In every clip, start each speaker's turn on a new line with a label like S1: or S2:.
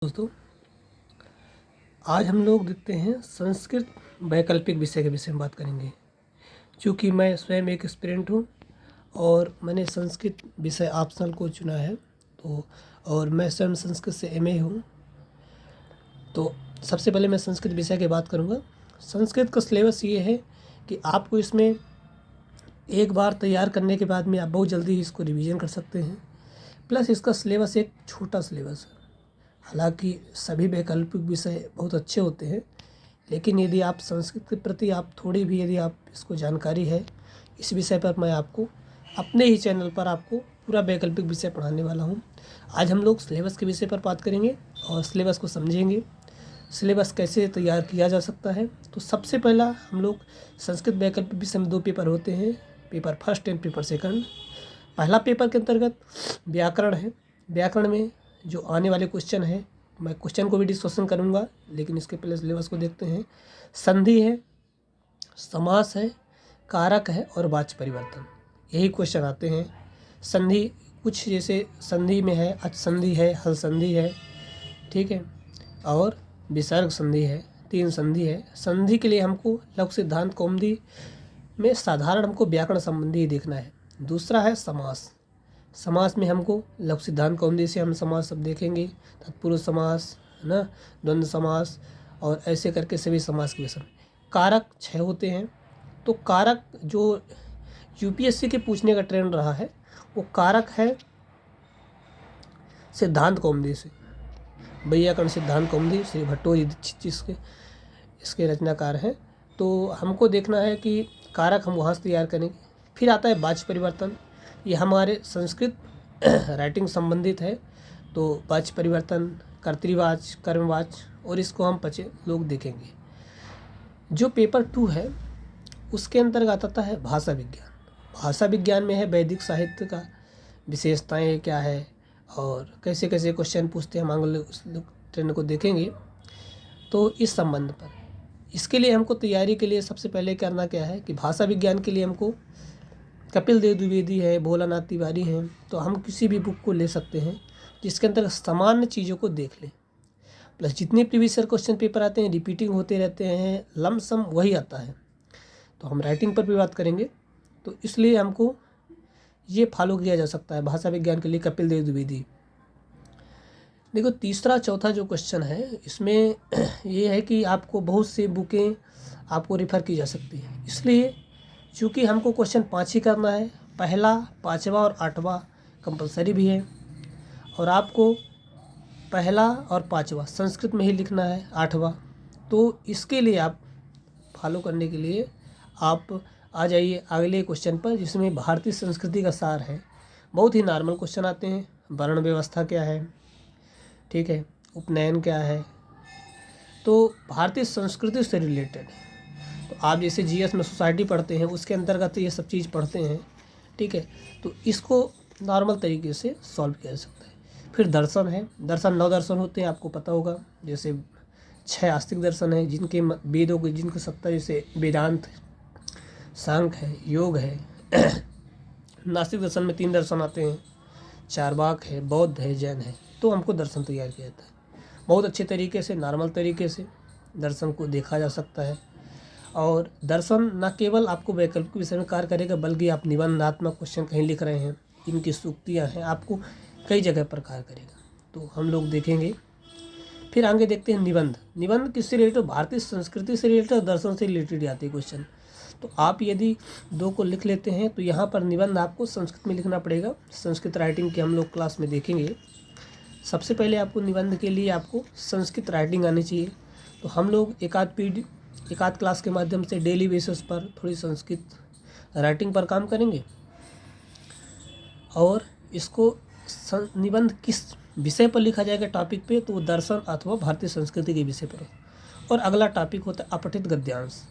S1: दोस्तों, आज हम लोग देखते हैं संस्कृत वैकल्पिक विषय के विषय में बात करेंगे। क्योंकि मैं स्वयं एक एस्पिरेंट हूँ और मैंने संस्कृत विषय ऑप्शनल को चुना है, तो और मैं स्वयं संस्कृत से एमए हूँ। तो सबसे पहले मैं संस्कृत विषय की बात करूँगा। संस्कृत का सिलेबस ये है कि आपको इसमें एक बार तैयार करने के बाद में आप बहुत जल्दी इसको रिवीजन कर सकते हैं। प्लस इसका सिलेबस एक छोटा सिलेबस है। हालांकि सभी वैकल्पिक विषय बहुत अच्छे होते हैं, लेकिन यदि आप संस्कृत के प्रति आप थोड़ी भी यदि आप इसको जानकारी है, इस विषय पर मैं आपको अपने ही चैनल पर आपको पूरा वैकल्पिक विषय पढ़ाने वाला हूं। आज हम लोग सिलेबस के विषय पर बात करेंगे और सिलेबस को समझेंगे, सिलेबस कैसे तैयार किया जा सकता है। तो सबसे पहला हम लोग संस्कृत वैकल्पिक विषय में 2 पेपर होते हैं, paper first and paper second. पहला पेपर के अंतर्गत व्याकरण है। व्याकरण में जो आने वाले क्वेश्चन है, मैं क्वेश्चन को भी डिस्कशन करूंगा, लेकिन इसके पहले सिलेबस को देखते हैं। संधि है, समास है, कारक है और वाच्य परिवर्तन, यही क्वेश्चन आते हैं। संधि कुछ जैसे संधि में है, अच संधि है, हल संधि है, ठीक है, और विसर्ग संधि है, 3 संधि है। संधि के लिए हमको लघु सिद्धांत कौमुदी में साधारण हमको व्याकरण संबंधी देखना है। दूसरा है समास। समास में हमको लघु सिद्धांत कौमुदी से हम समास सब देखेंगे, तत्पुरुष समास है ना, द्वंद्व समास और ऐसे करके सभी समास के विषय में। कारक 6 होते हैं। तो कारक जो यूपीएससी के पूछने का ट्रेंड रहा है, वो कारक है सिद्धांत कौमुदी से, वैयाकरण सिद्धांत कौमुदी, श्री भट्टोजी दीक्षित जी इसके रचनाकार हैं। तो हमको देखना है कि कारक हम वहाँ से तैयार करेंगे। फिर आता है वाच्य परिवर्तन, ये हमारे संस्कृत राइटिंग संबंधित है। तो वाच्य परिवर्तन, कर्तृवाच्य, कर्मवाच्य, और इसको हम 5 लोग देखेंगे। जो पेपर 2 है उसके अंतर्गत आता है भाषा विज्ञान। भाषा विज्ञान में है वैदिक साहित्य का विशेषताएं क्या है और कैसे कैसे क्वेश्चन पूछते हैं, हम आगे ट्रेंड को देखेंगे। तो इस संबंध पर इसके लिए हमको तैयारी के लिए सबसे पहले करना क्या है कि भाषा विज्ञान के लिए हमको कपिल देव द्विवेदी है, भोलानाथ तिवारी हैं, तो हम किसी भी बुक को ले सकते हैं जिसके अंदर सामान्य चीज़ों को देख लें। प्लस जितने प्रीवियस ईयर क्वेश्चन पेपर आते हैं रिपीटिंग होते रहते हैं, लमसम वही आता है। तो हम राइटिंग पर भी बात करेंगे, तो इसलिए हमको ये फॉलो किया जा सकता है भाषा विज्ञान के लिए कपिल देव द्विवेदी। देखो तीसरा चौथा जो क्वेश्चन है इसमें ये है कि आपको बहुत सी बुकें आपको रेफ़र की जा सकती है। इसलिए चूँकि हमको क्वेश्चन 5 ही करना है, पहला, 5वां और 8वां कंपलसरी भी है, और आपको पहला और 5वां संस्कृत में ही लिखना है, 8वां। तो इसके लिए आप फॉलो करने के लिए आप आ जाइए अगले क्वेश्चन पर, जिसमें भारतीय संस्कृति का सार है। बहुत ही नॉर्मल क्वेश्चन आते हैं। वर्ण व्यवस्था क्या है, ठीक है, उपनयन क्या है, तो भारतीय संस्कृति से रिलेटेड। तो आप जैसे जीएस में सोसाइटी पढ़ते हैं उसके अंतर्गत ये सब चीज़ पढ़ते हैं, ठीक है, तो इसको नॉर्मल तरीके से सॉल्व किया जा सकता है। फिर दर्शन है। दर्शन 9 दर्शन होते हैं, आपको पता होगा। जैसे 6 आस्तिक दर्शन है, जिनके वेदों के जिनको सत्ता, जैसे वेदांत, सांख्य है, योग है। नास्तिक दर्शन में 3 दर्शन आते हैं, चार्वाक है, बौद्ध है, जैन है। तो हमको दर्शन तैयार किया जाता है। बहुत अच्छे तरीके से, नॉर्मल तरीके से दर्शन को देखा जा सकता है। और दर्शन न केवल आपको वैकल्पिक विषय में कार्य करेगा, बल्कि आप निबंधात्मक क्वेश्चन कहीं लिख रहे हैं, इनकी सूक्तियाँ हैं, आपको कई जगह पर कार्य करेगा। तो हम लोग देखेंगे। फिर आगे देखते हैं निबंध। निबंध किससे रिलेटेड? भारतीय संस्कृति से रिलेटेड और दर्शन से रिलेटेड आते हैं क्वेश्चन। तो आप यदि 2 को लिख लेते हैं तो यहाँ पर निबंध आपको संस्कृत में लिखना पड़ेगा। संस्कृत राइटिंग के हम लोग क्लास में देखेंगे। सबसे पहले आपको निबंध के लिए आपको संस्कृत राइटिंग आनी चाहिए। तो हम लोग एक आध क्लास के माध्यम से डेली बेसिस पर थोड़ी संस्कृत राइटिंग पर काम करेंगे, और इसको निबंध किस विषय पर लिखा जाएगा टॉपिक पे, तो दर्शन अथवा भारतीय संस्कृति के विषय पर। और अगला टॉपिक होता है अपठित गद्यांश।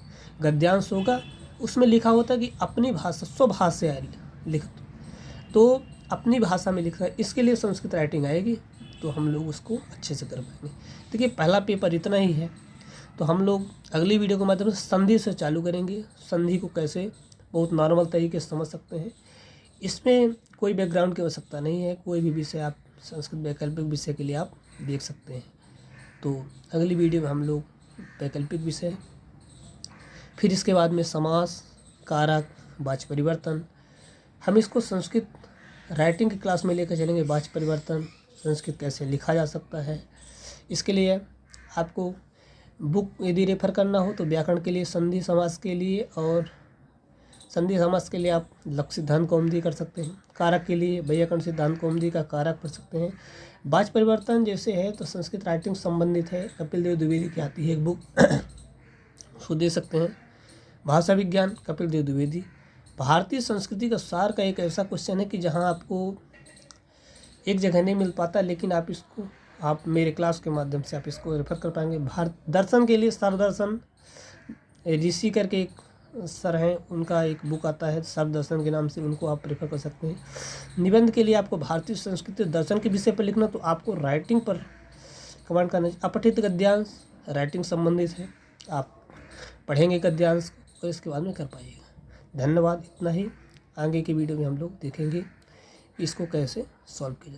S1: गद्यांश होगा, उसमें लिखा होता है कि अपनी भाषा, स्वभाषा लिख, तो अपनी भाषा में लिखना है। इसके लिए संस्कृत राइटिंग आएगी, तो हम लोग उसको अच्छे से कर पाएंगे। देखिए पहला पेपर इतना ही है। तो हम लोग अगली वीडियो के माध्यम से संधि से चालू करेंगे। संधि को कैसे बहुत नॉर्मल तरीके से समझ सकते हैं। इसमें कोई बैकग्राउंड की आवश्यकता नहीं है, कोई भी विषय आप संस्कृत वैकल्पिक विषय के लिए आप देख सकते हैं। तो अगली वीडियो में हम लोग वैकल्पिक विषय, फिर इसके बाद में समास, कारक, वाच्य परिवर्तन, हम इसको संस्कृत राइटिंग की क्लास में लेकर चलेंगे। वाच्य परिवर्तन, संस्कृत कैसे लिखा जा सकता है, इसके लिए आपको बुक यदि रेफर करना हो तो व्याकरण के लिए संधि समास के लिए, और संधि समास के लिए आप लक्ष्य सिद्धांत कौमुदी कर सकते हैं। कारक के लिए वैयाकरण सिद्धांत कौमुदी का कारक पढ़ सकते हैं। वाच्य परिवर्तन जैसे है तो संस्कृत राइटिंग संबंधित है, कपिल देव द्विवेदी की आती है एक बुक, उसको दे सकते हैं। भाषा विज्ञान, कपिल देव द्विवेदी। भारतीय संस्कृति का सार का एक ऐसा क्वेश्चन है कि जहाँ आपको एक जगह नहीं मिल पाता, लेकिन आप मेरे क्लास के माध्यम से आप इसको रेफर कर पाएंगे। भारत दर्शन के लिए सर्वदर्शन ऋषि करके एक सर हैं, उनका एक बुक आता है सर्वदर्शन के नाम से, उनको आप रेफर कर सकते हैं। निबंध के लिए आपको भारतीय संस्कृति दर्शन के विषय पर लिखना, तो आपको राइटिंग पर कमांड करना। अपठित गद्यांश राइटिंग संबंधित है, आप पढ़ेंगे गद्यांश को और इसके बाद में कर पाइएगा। धन्यवाद। इतना ही, आगे की वीडियो में हम लोग देखेंगे इसको कैसे सॉल्व किया जाए।